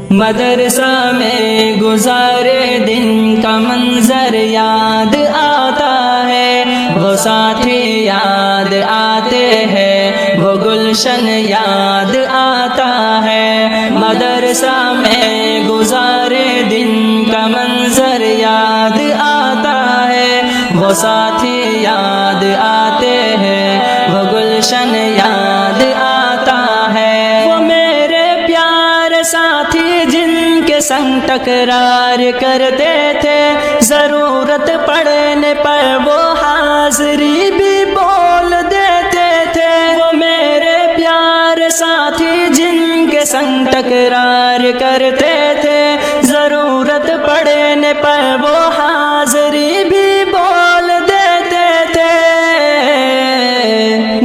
مدرسہ میں گزارے دن کا منظر یاد آتا ہے، وہ ساتھی یاد آتے ہیں، وہ گلشن یاد آتا ہے۔ مدرسہ میں گزارے دن کا منظر یاد آتا ہے، وہ ساتھی یاد آتے ہیں، وہ گلشن یاد آتا ہے۔ وہ میرے پیارے ساتھی جن کے سنگ تکرار کرتے تھے، ضرورت پڑنے پر وہ حاضری بھی بول دیتے تھے۔ وہ میرے پیارے ساتھی جن کے سنگ تکرار کرتے تھے، ضرورت پڑنے پر وہ حاضری بھی بول دیتے تھے۔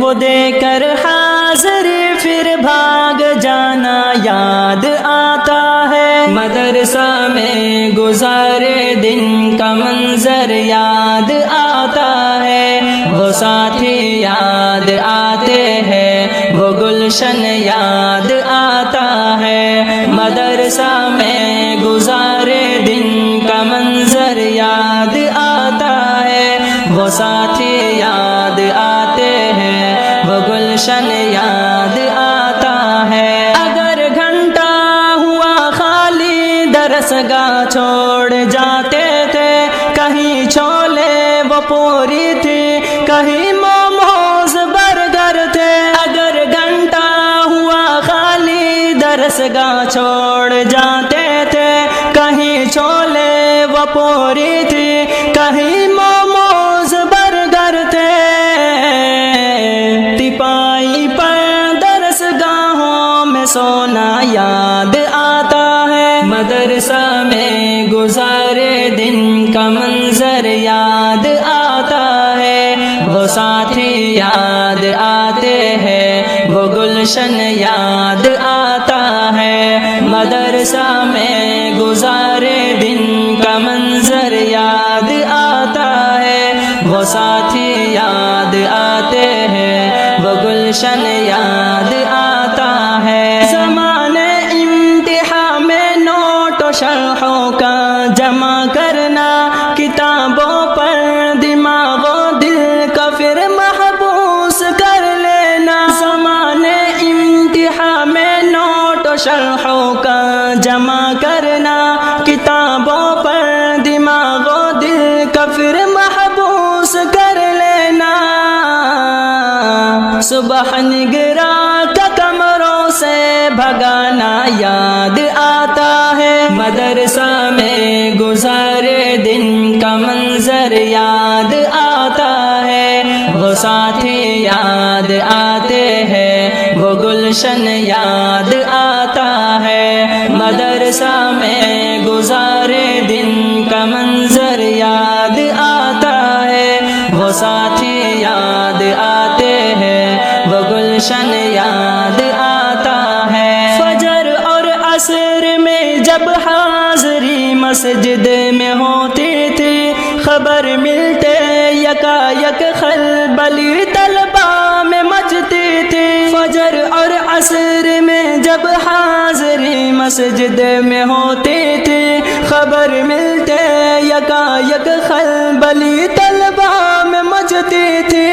وہ دے کر حاضری پھر بھاگ جانا یاد آتا ہے۔ مدرسہ میں گزارے دن کا منظر یاد آتا ہے، وہ ساتھی یاد آتے ہیں، وہ گلشن یاد آتا ہے۔ مدرسہ میں گزارے دن کا منظر یاد آتا ہے، وہ ساتھی یاد آتے ہیں، وہ گلشن یاد آتا ہے۔ اگر گھنٹہ ہوا خالی درس گاہ چھوڑ جاتے تھے، کہیں چھولے وہ پوری تھی، کہیں موموز برگر تھے۔ اگر گھنٹہ ہوا خالی درس گاہ چھوڑ جاتے تھے، کہیں چھولے وہ پوری تھی، کہیں موموز برگر تھے۔ تپائی پر درس گاہوں میں سونا یاد آتا ہے۔ مدرسہ میں گزارے دن کا منظر یاد آتا ہے، وہ ساتھی یاد آتے ہیں، وہ گلشن یاد آتا ہے۔ مدرسہ میں گزارے دن کا منظر یاد آتا ہے، وہ ساتھی یاد آتے ہیں، وہ گلشن یاد آتا ہے۔ زمانے امتحان میں نوٹ و شرحوں کا جمع کرنا، کتابوں پر دماغ و دل کا پھر محبوس کر لینا۔ زمانے امتحان میں نوٹ و شرحوں کا جمع کرنا، کتابوں پر دماغ و دل کا پھر محبوس کر لینا۔ صبح نگراں کا کمروں سے بھگانا یاد آتا ہے۔ مدرسہ میں گزارے دن کا منظر یاد آتا ہے، وہ ساتھی یاد آتے ہیں، وہ گلشن یاد آتا ہے۔ مدرسہ میں گزارے دن کا منظر یاد آتا ہے، وہ ساتھی یاد آتے ہیں، وہ گلشن یاد آتا ہے۔ فجر اور عصر میں جب حاضری مسجد میں ہوتی تھی، خبر ملتے یکا یک خلبلی طلبہ میں مچتی تھی۔ فجر اور عصر میں جب حاضری مسجد میں ہوتی تھی، خبر ملتے یکا یک خلبلی طلبہ میں مچتی تھی۔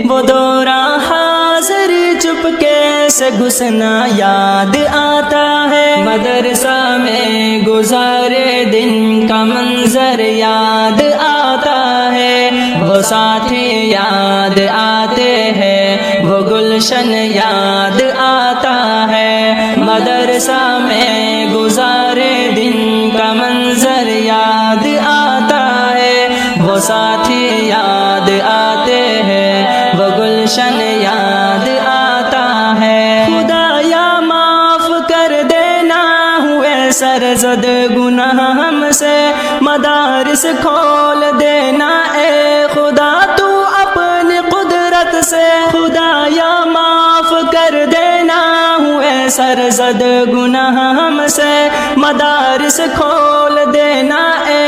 وہ دوران حاضری چپکے سے گھسنا یاد آتا ہے۔ مدرسہ میں گزارے دن کا منظر یاد آتا ہے، وہ ساتھی یاد آتے ہیں، وہ گلشن یاد آتا ہے۔ مدرسہ میں گزارے دن کا منظر یاد آتا ہے، وہ ساتھی یاد آتے ہیں، وہ گلشن یاد آتا ہے۔ خدایا معاف کر دینا ہوئے سرزد گناہ ہم سے، مدارس کھول دینا اے خدا تو اپنی قدرت سے۔ سرزد گناہ ہم سے، مدارس کھول دینا اے